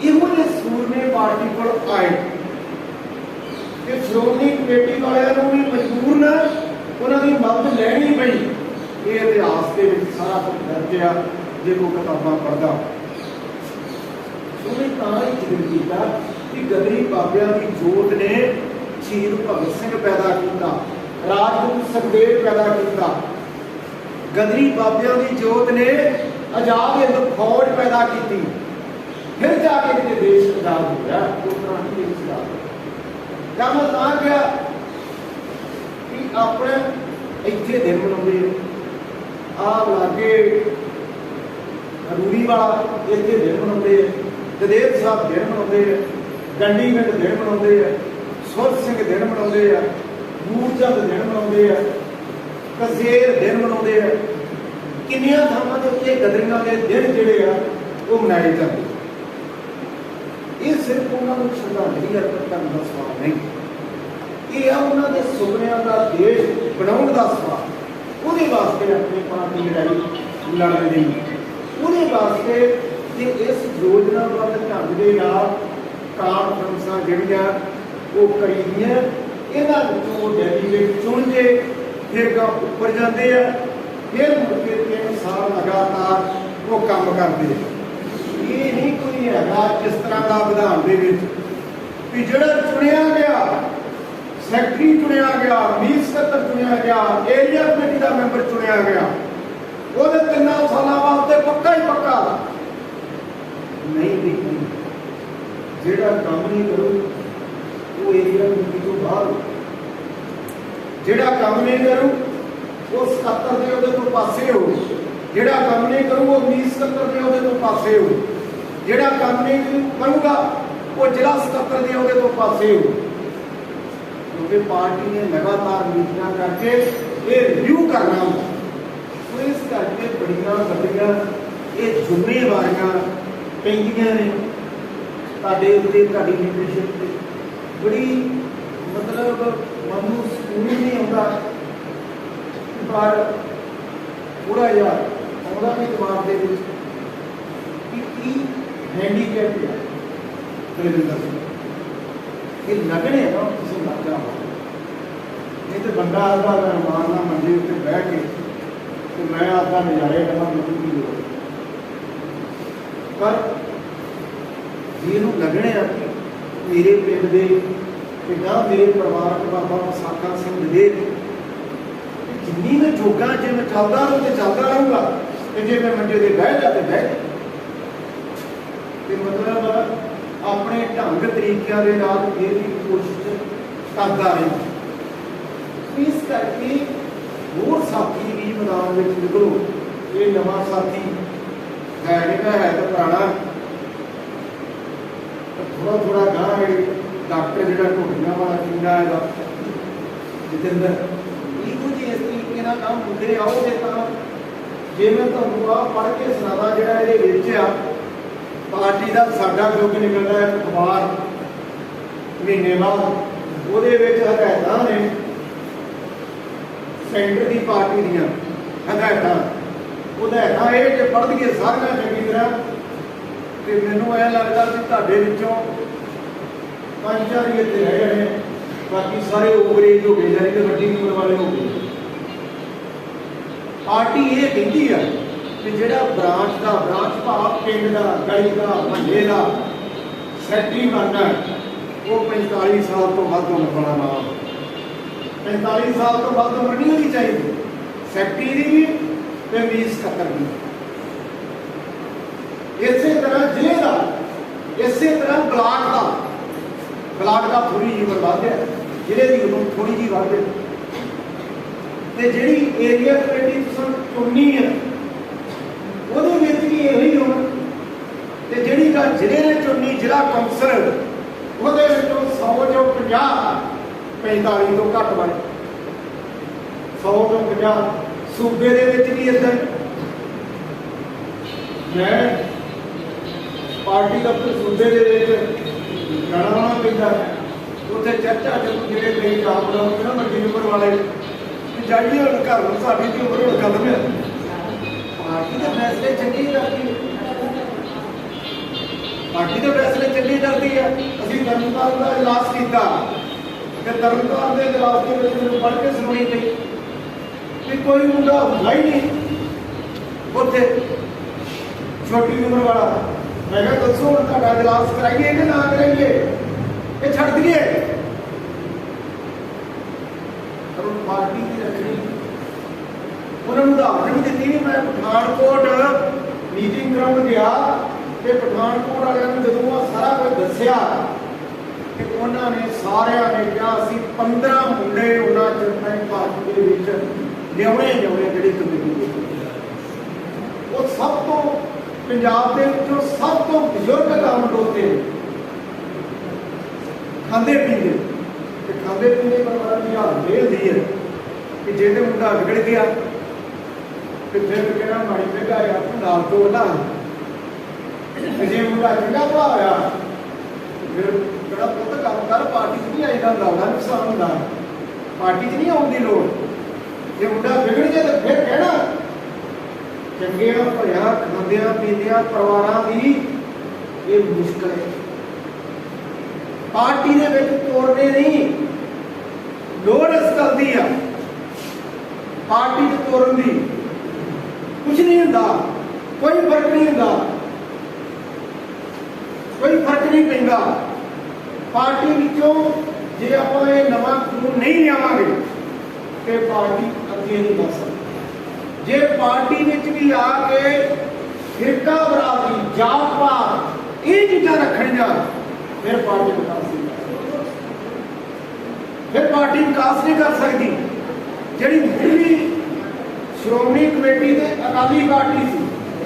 इहो जे सूरमे पार्टी को आए कि श्रोमणी कमेटी वालों भी मजबूर न उन्होंने मदद लैनी पई। ये इतिहास के सारा कुछ दर्ज आ जो कोई किताबां पढ़ता। उन्हें तां ही जिक्र किया कि गदरी बाबिया की जोत ने शहीद भगत सिंह पैदा किया, राजगुरु सुखदेव पैदा किया, गदरी बाबिया की जोत ने आजाद हिंद फौज पैदा की, फिर जाके कि देश आजाद हो गया। क्या मैं गया कि अपने इतने दिन मनाते आ लागे रूरी वाला इतने दिन मनाते, जदेव साहब दिन मनाते, गंडी पिंड दिन मनाते, सुर सिंह दिन मनाते, मूरचंद दिन मनाते, कसेर दिन मनाते, किन्नियां थावां ते उत्ते गदरियां के दिन जिहड़े आ वो मनाए जाते। ये सिर्फ उन्होंने श्रद्धांजलि अर्पित करने का सवाल नहीं, ये उन्होंने सुपनिया का देश बनाने का सवाल। ਉਹਦੇ वास्ते अपनी पार्टी लड़ाई लड़ रही, ਉਹਦੇ वास्ते कि इस योजनाबद्ध ढंग के नाल कानफ्रेंसां ਜਿਹੜੀਆਂ ਉਹ ਕਰੀਦੀਆਂ, ਇਹਨਾਂ ਵਿੱਚੋਂ ਡੈਲੀਗੇਟ ਚੁਣ ਕੇ ਫਿਰ ਗਾ ਉੱਪਰ ਜਾਂਦੇ ਆ, ਫਿਰ ਮੁੜ ਕੇ 3 ਸਾਲ ਲਗਾਤਾਰ ਉਹ ਕੰਮ ਕਰਦੇ ਆ। ਇਹ ਨਹੀਂ ਕੋਈ ਹੈਗਾ ਇਸ ਤਰ੍ਹਾਂ ਦਾ ਵਿਧਾਨ ਦੇ ਵਿੱਚ ਵੀ ਜਿਹੜਾ ਚੁਣਿਆ ਗਿਆ सैकटरी चुनिया गया, मीत सकत्तर चुनिया गया, एरिया कमेटी का मैंबर चुनिया गया, वो 3 सालों वास्ते पक्का ही पक्का नहीं। जेड़ा काम नहीं करो वो एरिया कमेटी तो बाहर, जेड़ा काम नहीं करूँ वो 77 के उहदे तो पासे हो, जेड़ा काम नहीं करूँ वो मीत सकत्तर के उहदे तो पासे हो, जेड़ा काम नहीं करूँगा वो जिला 77 के उहदे तो पासे हो। क्योंकि पार्टी ने लगातार मीटिंग करके ये रिव्यू करना होगा, तो इस करके बड़िया बड़िया ये जिम्मेवारियां पैंदियां ने तुहाडे उत्ते, तुहाडी लीडरशिप ते बड़ी मतलब मनु सुकून नहीं आता, पर थोड़ा जिहा आउंदा भी दिमाग दे विच कि हैंडीकैप है बलविंदर सिंह ये लगने ना किसी लग जाओ, नहीं तो बंदा आता मैं मारना मंजे उत्ते बह के तो मैं आता नज़ारे करना मुझे की लोड़। पर जिन्हों लगने कि मेरे पिंड के पिंडा मेरे परिवार बाबा विसाखा सिंह दलेर जिन्नी मैं जोगा जे मैं चलता रहूँ तो चलता रहूँगा, तो जे मैं मंजे से बह जा तो बह जा, मतलब अपने ढंग तरीकों के नाल ये भी कोशिश करता रहे। इस करके होर साथी भी मैदान में निकलो, ये नवा साथी है नहीं है तो पुराना थोड़ा थोड़ा गाह डॉक्टर जो ढोलिया वाला किंगा है जितेंद्र, इहो जी इस तरीके का काम होंगे आओगे तो जे मैं तुहानूं आ पढ़ के सुनावा जिहड़ा इहदे विच आ पार्टी का साडा युग निकलता है अखबार महीने बाद, वो हदायत ने सेंटर की पार्टी दियाँ हदायत हदायत ये जो पढ़ दिए सारिया चंगी तरह, तो मैनू यह लगता कि तुहाडे विचों 5-4 ही इत्थे रह गए, बाकी सारे ओवरेज हो गए, यानी कि वड्डी उम्र वाले हो गए। पार्टी ये कहती है कि जोड़ा ब्रांच भाव पिंड का गली का महल्ले का सैकटरी बनना है वो 45 साल तो वध उम्र वाला ना 45 साल तो वध उम्र नहीं होनी चाहिए सैकटरी की भी तो मीज खतर भी इस तरह जिले का इस तरह ब्लाक का थोड़ी जी उम्र वध है जिले की उम्र थोड़ी जी वध है ਤੇ ਜਿਹੜੀ ਏਰੀਆ ਕਮੇਟੀ ਤੁਸੀਂ ਚੁਣਨੀ ਹੈ ਉਹਦੇ ਵਿੱਚ ਵੀ ਇਹੀ ਹੋਣਾ ਤੇ ਜਿਹੜੀ ਦਾ ਜ਼ਿਲ੍ਹੇ ਨੇ ਚੁਣਨੀ ਜ਼ਿਲ੍ਹਾ ਕੌਂਸਲ ਉਹਦੇ ਵਿੱਚੋਂ 100 ਚੋਂ 50 45 ਤੋਂ ਘੱਟ ਵਾਲੇ 100 ਤੋਂ 50 ਸੂਬੇ ਦੇ ਵਿੱਚ ਵੀ ਇਦਾਂ ਮੈਂ ਪਾਰਟੀ ਦਫ਼ਤਰ ਸੂਬੇ ਦੇ ਵਿੱਚ ਜਾਣਾ ਪੈਂਦਾ ਉੱਥੇ ਚਰਚਾ ਜਦੋਂ ਜਿਹੜੇ ਕਈ ਆਪ ਲੋਕ ਨਾ ਵੱਡੀ ਉਮਰ ਵਾਲੇ जाइए घर में साड़ी की उम्र खत्म है पार्टी के फैसले चंगी करती है पार्टी के फैसले चंगी करती है अभी तरनताਰਨ का इजलास किया तरनताਰਨ के इजलास के मैंने पढ़ के सुनी थी कि कोई मुंडा हुआ ही नहीं उत्थे छोटी उम्र वाला मैं कहा दसो हम तुहाडा इजलास कराइए कि ना कराइए ये छड़ दिए पार्टी की रखनी उन्होंने उदाहरण भी दी मैं पठानकोट मीटिंग कराउन गया तो पठानकोट वाले जो सारा कुछ दसिया कि उन्होंने सारे ने कहा असी 15 मुंडे उन्होंने पार्टी के लियाने जी कमेटी वो सब तो पंजाब के सब तो बजुर्ग गवर्नमेंट होते खाते पीते खाते पीते पर की हालत ये होती है कि जे तो मुंडा बिगड़ गया तो फिर कहना माड़ी बेगा आया नाल तो ना जे मुंडा चंगा भला होया फिर कहना पुत काम कर पार्टी च नहीं आईदा बड़ा नुकसान होंदा पार्टी च नहीं आउण दी लोड़ जे मुंडा बिगड़ गया तो फिर कहना चंगिया भलिया खांदिया पींदिया परिवारां दी ये मुश्किल है पार्टी दे विच तोड़ने नहीं लोड़ इस गल दी आ पार्टी च तोड़न दी कुछ नहीं हुंदा कोई फर्क नहीं हुंदा कोई फर्क नहीं पैंदा पार्टी विचों जे आपां ये नवां कानून नहीं लियावांगे ते पार्टी अगे नहीं बढ़ सकदी जे पार्टी विच भी आके फिरका बरादरी जात पात ये चीज़ां रखणियां फिर पार्टी विकास नहीं फिर पार्टी विकास नहीं कर सकती जी मुढ़ली श्रोमणी कमेटी के अकाली पार्टी सी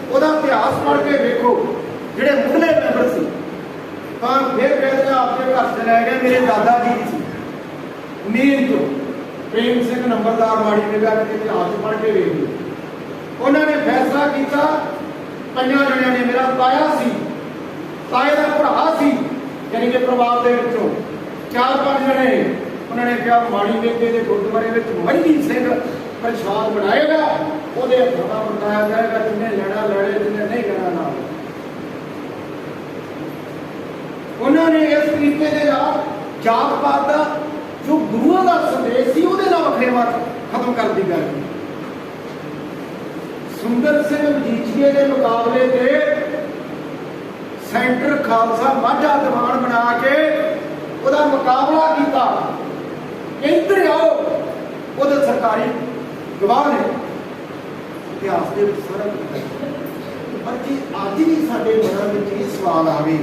उसका इतिहास पढ़ के देखो जोड़े मुढ़ले मैंबर से तो फिर कहते अपने घर से लै गए मेरे दादा जी सी नींद चो प्रेम सिंह नंबरदार माड़ी निगाह के इतिहास पढ़ के देख लो उन्होंने फैसला किया 5 जणियां ने मेरा ताया सी ताए का भरा सी यानी कि परिवार के विचों 4-5 जने उन्होंने कहा माड़ी मेघे के गुरुद्वारे में मरजी सिंह प्रसाद बनाएगा वो हथों का बताया जाएगा जिन्हें लेना लड़े जिन्हें नहीं लेना ना उन्होंने इस तरीके के जात पात का जो गुरुओं का संदेश सी वो वखरेवा खत्म कर दी गई सुंदर सिंह मजीठीए के मुकाबले से सेंटर खालसा माझा दीवान बना के उसका मुकाबला किया इधर आओ वो सरकारी गवाह ने इतिहास के सारा पर जी अज भी साडे मन में ये सवाल आवे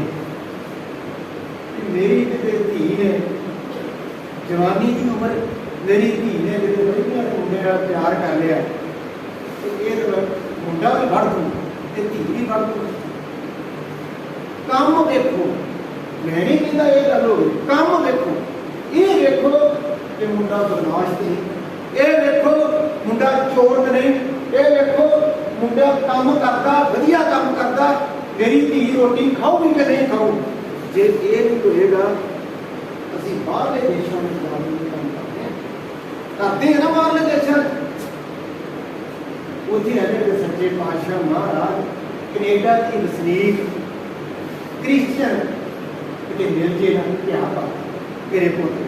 कि मेरी किते धी ने जवानी की उम्र मेरी धी ने किते बड़िया मुंडे नाल प्यार कर लिया तो ये मुंडा भी बढ़ दूँ धी भी बढ़ दूँ काम देखो मैं नहीं कहता ये गल हो काम देखो ये देखो कि मुंडा बर्दाश्त नहीं ये देखो मुंडा चोर नहीं ये देखो मुंडा काम करता वधिया काम करता मेरी धी रोटी खाओगी कि नहीं खाओ जे ये नहीं होएगा असीं बाहरले देशों में काम करते हैं ना बाहरले देशों उत्थे है सच्चे पातशाह महाराज कनेडा की वसनीक क्रिश्चियन कि मिल जे ना क्या बात तेरे पुत्र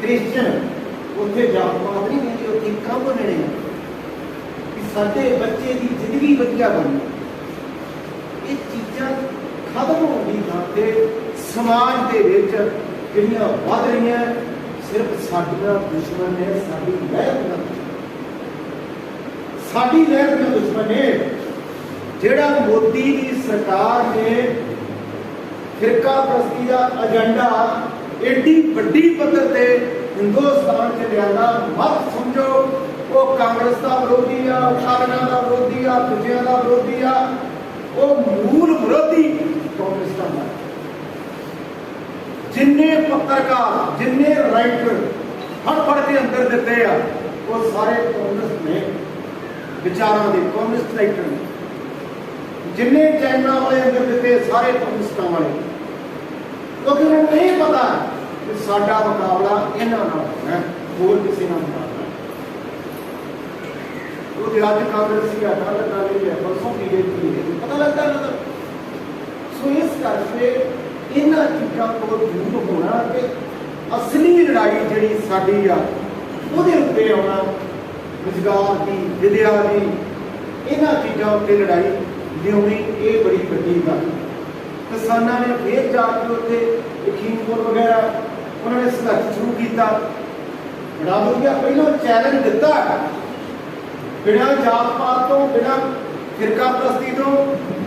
क्रिश्चियन उत्थे जात पात नहीं मिलती उत्थे काम बनने साडे बच्चे की जिंदगी वधिया बने। ये चीज़ां खत्म होने की थां ते समाज के विच जिहड़ियां वध रहीआं सिर्फ साडा दुश्मन है, साडी लहर दा साडी लहर दा दुश्मन है। जिहड़ा मोदी की सरकार ने फिरका प्रस्ती का एजेंडा एडी वड्डी पद्धर ते हिंदुस्तान च लिया, मत समझो वो कांग्रेस का विरोधी आ, अकालियां का विरोधी आ, दूजियां का विरोधी आ, वो मूल विरोधी कांग्रेसिस्टां दा। जिन्ने पत्रकार जिन्ने राइटर फड़ के अंदर दिते आ वो सारे कांग्रेस ने विचारों के कांग्रेस राइटर ने। जिन्ने चैनल वाले अंदर दिते सारे कांग्रेसिस्टां वाले, क्योंकि उन्हें नहीं पता कि साडा मुकाबला इन्हां नाल है, होर किसी नाल मुकाबला। अज कांग्रेसी है, कल अकाली है, परसों बीजेपी है, पता लगता है। सो इस करके इन्हां चीज़ों को दूर होना कि असली लड़ाई जिहड़ी साडी आ उहदे उत्ते आउणा, रोजगार की, विद्या की, इन्हां चीज़ों उत्ते लड़ाई लियाउणी ये बड़ी वड्डी गल। किसानां ने फिर जाके उत्ते लखीमपुर वगैरह उन्होंने संघर्ष शुरू किया, बड़ा वधिया पहलों चैलेंज दिता बिना जात पात तो, बिना फिरका प्रस्ती तो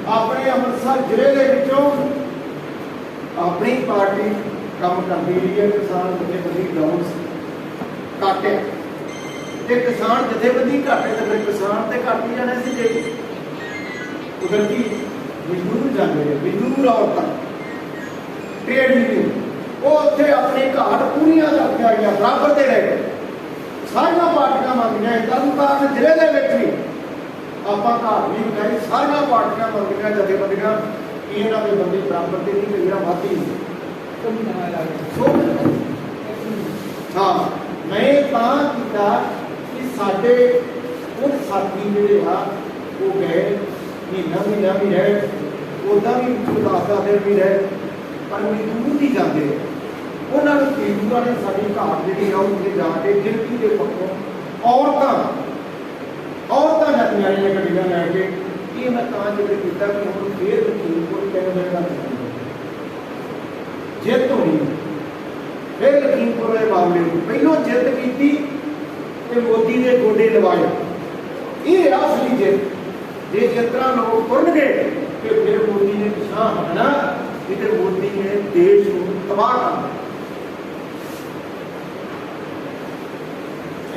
अपने अमृतसर जिले के विचों अपनी पार्टी काम करती रही है। किसान जथेबंदी डाउन घट है, तो किसान जथेबंदी घट है तो फिर किसान तो घट ही जाने से जे कुदरती मजदूर जाते हैं, मजदूर औरतें ट्रेड यूनियन वो उत्थे अपने घाट पूरियां करके आई बराबर से रह गए। सारिया पार्टियां मंगियां, तरनतारन जिले के भी आपां घाट नहीं बनाई, सारिया पार्टियां मंगियां जथेबंदियां कि इन्हां दे बंदे बराबर से नहीं, मेरा वादी हाँ मैं किया कि साडे कुछ साथी जिहड़े आ वो गए महीना भी रहे, उदा भी 10 दिन भी रहे, पर मजदूर भी जाते उन्होंने मजदूरों ने साड़ी घाट जी उत्थे जाके गिनती के पक्षों औरतां जातियां ने गड्डियां लैके ये मैं जिक्र किया कि हम फिर लखीमपुर 3 दिन का जित होनी, फिर लखीमपुर वाले मामले पहलों जित की मोदी ने गोडे लवाए, ये असली जित। जे जिस तरह लोग तुरन गए कि फिर मोदी ने पिछा हटना, फिर मोदी ने देश को तबाह करना।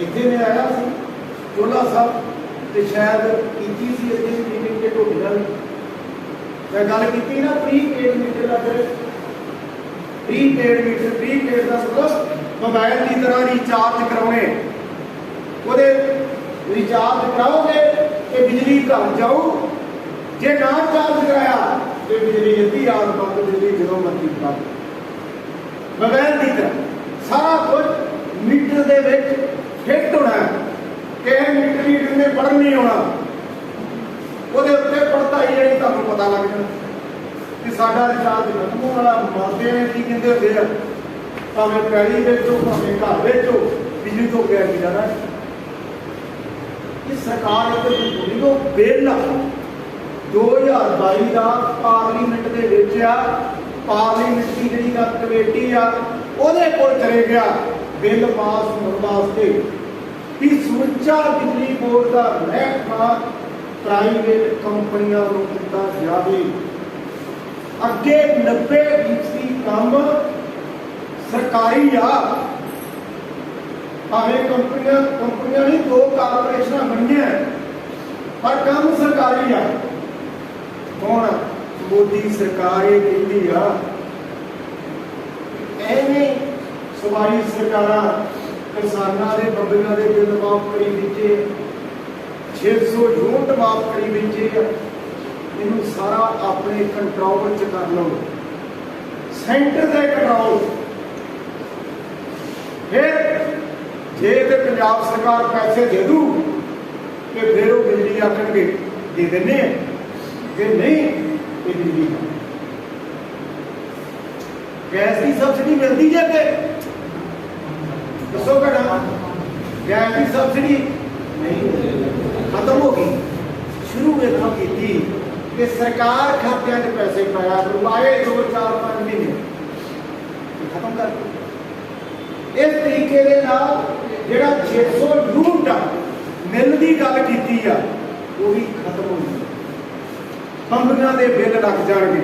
इतने में आया चोला साहब तो शायद की मीटिंग के ढोडी मैं गल की ना प्रीपेड मीटर का, प्रीपेड मीटर प्रीपेड का मतलब मोबाइल की तरह रिचार्ज कराने, वो रिचार्ज कराओगे तो बिजली घर जाओ, जे ना चार्ज कराया तो बिजली अद्धी रात बंद, बिजली जो मर्जी बंद। मोबाइल की तरह सारा कुछ मीटर के विच फिट होना है कि मीटर ने पढ़ नहीं होना, वो उत्ते पढ़ताई है तुहानूं पता लग जाए कि साडा रिचार्ज खत्म होने वाला। मरते हैं की कहते होंदे आ, भावें पैली बेचो भावें घर बेचो, बिजली तो गैर नहीं जाना। सरकार एक बिल 2022 का पार्लीमेंट के विच आ, पार्लीमेंट की जी कमेटी आ उहदे कोल चले गया बिल पास होने वास्ते कि समूचा बिजली बोर्ड का महकमा प्राइवेट कंपनियों को दिता जाए। अगे 90% काम सरकारी आ, भावें कंपनियां नहीं 2 कारपोरेशन बनिया पर काम सरकारी आ। कौन मोदी सरकार ये कहती आ, एवें सवारी सरकार किसानों के बंदियां के बिल माफ करी बेचे, 600 यूनिट माफ करी बेचे, इनू सारा अपने कंट्रोल च कर लो, सेंटर का कंट्रोल। फिर जे तो पंजाब सरकार पैसे दे दू कि फिर वो बिजली आखणगे दे देने, जे नहीं तो बिजली गैस की सबसिडी मिलती है कि दसो घटा, गैस की सबसिडी नहीं खत्म हो गई। शुरू इतों की कि सरकार खात्या च पैसे पाया करू, आए 2-4-5 महीने खत्म कर दिए। इस तरीके के नाल जिहड़ा 600 यूनिट मिल की गल की वो भी खत्म हो गई। बंबियां के बिल लग जाएंगे।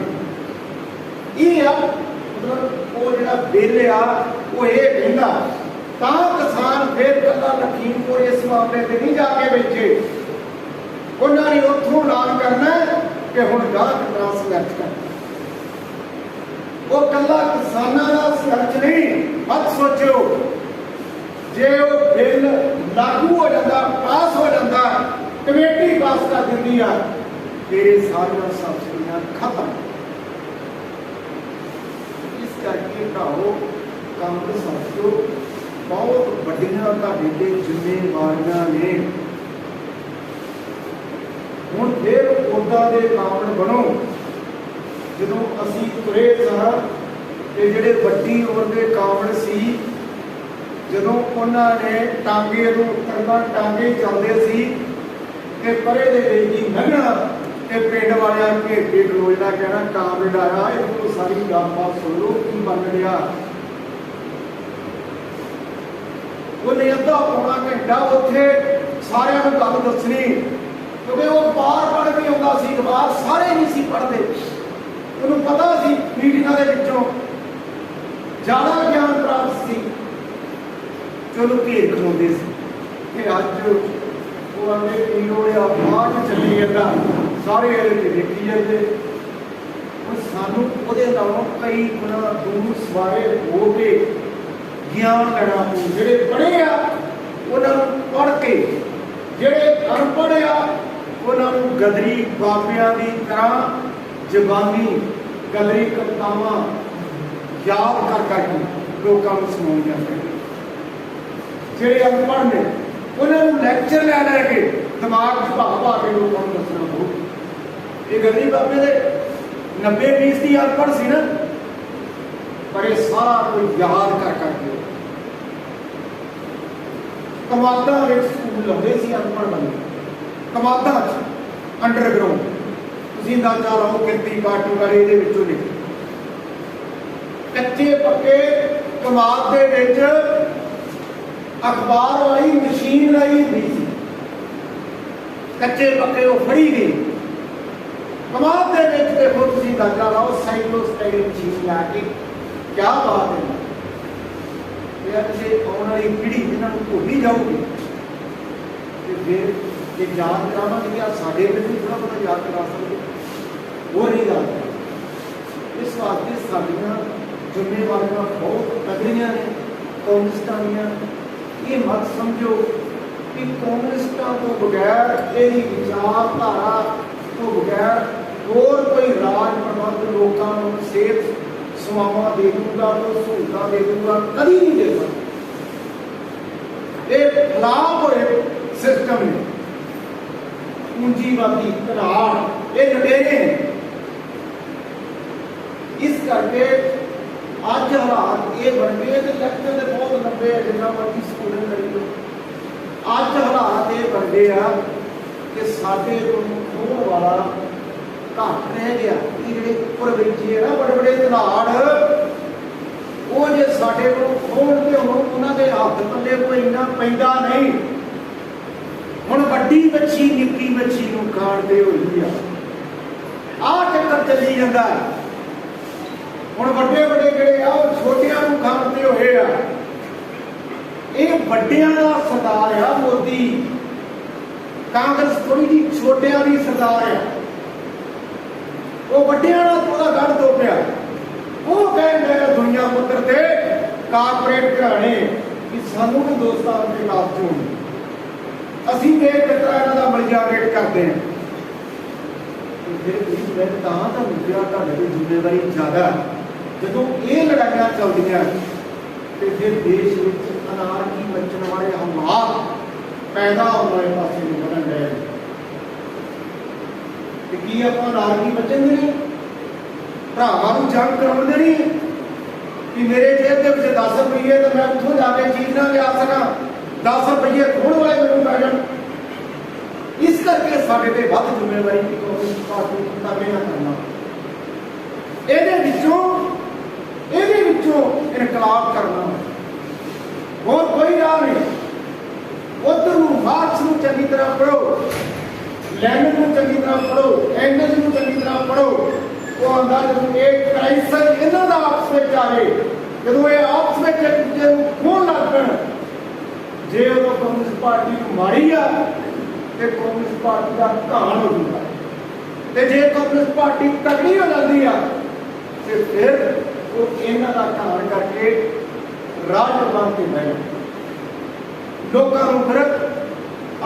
ये आ मतलब वो जिहड़ा बिल आ वो ये कहंदा तां किसान फिर कला लखीमपुर इस मामले से नहीं जाके बैठे, उन्होंने उत्थों ऐलान करना कि हुण गांह कितना संघर्ष करना। वो कला किसानों का संघर्ष नहीं। मत सोचो जे वो बिल लागू हो जाता, पास हो जाता, कमेटी पास कर दी है, तेरे सारिया सब्सिडियां खत्म। इस करके भराओ कांग्रेस साथियों बहुत बड़िया तुहाडे जिम्मेवारियां ने। हुण फिर उदा दे कामण बनो। जदों असीं तुरे सां ते जिहड़े वड्डी उम्र के कामण सी, जदों उन्होंने टांगे नूं उतरना, टांगे चलते सी ते परे दे वेची लंघना ते पिंड वालियां घेर के खलोजना, कहना कामरेड आया, इतों सारी गलबात सुन लो की बन रहा। उन्हें अद्धा पौना घंटा उत्थे सारिਆਂ ਨੂੰ गल दसनी, क्योंकि वो बार पढ़ के आउंदा सी, अखबार सारे नहीं सी पढ़ते। उन्हें पता सी मीटिंगां दे विचों ज़्यादा ज्ञान प्राप्त सी, चलो घेर खलोंदे सी। कि अज वो आंदे की होया बाहर चली जाता, सारे ये देखी जाते। हुण सानूं उहदे नालों कई गुणा दूर सवारे हो के ज्ञान लेना पऊ। जिहड़े पढ़े आ उन्होंने पढ़ के, जिहड़े अनपढ़ आ उन्होंने गदरी बाबियां की तरह जबानी गदरी कवितावां याद कर करके लोगों को सुनाउणियां चाहिए। जिहड़े अनपढ़ ने उन्होंने लैक्चर लै लैके दिमाग च भा के लोगों को दसना पऊ। ये गदरी बाबे दे 90% अनपढ़ सी ना, पर ये सारा कुछ याद कर करके कमादा स्कूल लाते सी अनपढ़ बंदे। कमादा अंडरग्राउंड तुसीं अंदाजा लाओ कितनी पार्टी वाले ये लिखे। कच्चे पक्के कमाद दे विच अखबार वाली मशीन लाई हुई सी, कच्चे पक्के वो फड़ी गई। कमाद दे विच देखो तुसीं अंदाजा लाओ साइक्लोस्टाइल मशीन ला के, क्या बात है। आने वाली पीढ़ी जिन्होंने भूली जाऊगी तो फिर एक याद करावे साढ़े भी थोड़ा बहुत याद करा सकते, वो नहीं याद करा। इस वास्ते साड़ियाँ जिम्मेवारियां बहुत तगड़ियां ने कम्युनिस्टां दियां। ये मत समझो कि कम्युनिस्टां तो बगैर यही विचारधारा तो बगैर और कोई राज प्रबंध लोगों को सेहत सेवावां दे दूंगा, कोई सहूलतां दे दूंगा, कभी नहीं दे सकता। ये खिलाफ होए सिस्टम ने, पूंजीवादी घराट ये लुटेरे हैं। इस करके अज हालात ये बन गए तो लैक्चर तो बहुत लंबे है, जितना मर्जी स्टूडेंट करी लो। अज हालात ये बन गए आ कि साडे खोण वाला घट रह गया। ये उपर बैठे है ना बड़े बड़े धनाड़, वो जे साडे को खोलते हो उन्होंने हथ पल्ले कोई इन्ना पैंदा नहीं। हुण वड्डी मच्छी निक्की मच्छी नूं खाणदे होई आ चक्कर चली जांदा। हुण वड्डे वड्डे जिहड़े आ छोटियां नूं खाणदे होए आ। ये वड्डियां दा सरदार आ मोदी, कांग्रेस थोड़ी जी छोटियां दी सरदार है। वो वड्डियां नाल थोड़ा गढ़ दो पिया। वो कहते दुनिया पद्धर ते कारपोरेट घराने कि सानू भी दोस्तां के लाभ चों असीं बेक कितना इन्हां दा मलिया रेट करते हैं। फिर मैं जिम्मेवारी ज़्यादा जो ये लड़ाइयाँ चलदियां तो फिर देश में अनारकी मचण वाले हालात पैदा होने वाले पासे नहीं बढ़न रहे। की आप अनारकी बचन देनी, भरावां नूं जंग कराउण देनी कि मेरे जेब के विच 10 रुपये तो मैं उत्थों जाके चीज़ ना लिया सकां, 10 रुपये खोण वाले मैनूं पै जाण। इस करके साडे ते वध जिम्मेवारी की कांग्रेस पार्टी ਨੂੰ ਤਗੜੇ ਨਾ करना ਇਹਦੇ ਵਿੱਚੋਂ ਇਨਕਲਾਬ करना और कोई राह नहीं। उधर मार्क्स ਨੂੰ चंगी तरह पढ़ो, लैनिन ਨੂੰ चंगी तरह पढ़ो, एंगल्स ਨੂੰ चंगी तरह पढ़ो। वो आंदा जदों एक क्राइसिस इन्हां दा आपस ਵਿੱਚ आवे, जदों ये आपस ਵਿੱਚ एक दूजे ਨੂੰ खोण ਲੱਗ पैण, जे उदों कांग्रेस पार्टी माड़ी आ ते कांग्रेस पार्टी का घाण हो जाता, ते जे कांग्रेस पार्टी तगड़ी हो जाती आ ते फिर वो इन्हां दा घाण करके राज बन के बह लोगों को फिर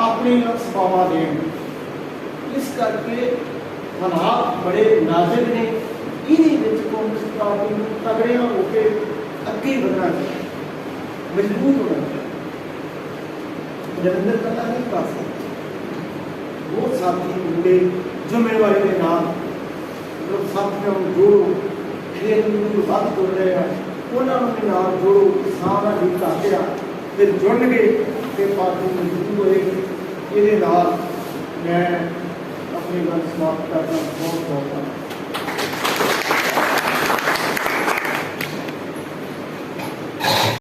अपनी सभावां देण। इस करके हालात बड़े नाजुक ने। इहदे कांग्रेस पार्टी को तगड़ियां होकर अगे बढ़ना चाहिए, मजबूत होना चाहिए। जलंधर कला नहीं कर सकते, वो साथी मुंडे जिम्मेवारी के नाल जो साथियों को जोड़ो, फिर उन्होंने वध जोड़ रहे हैं उन्होंने नाल जोड़ो, किसान का ढीका गया फिर जुड़नगे तो पार्टी मजबूत होएगी। ये मैं अपनी गल समाप्त करना बहुत बहुत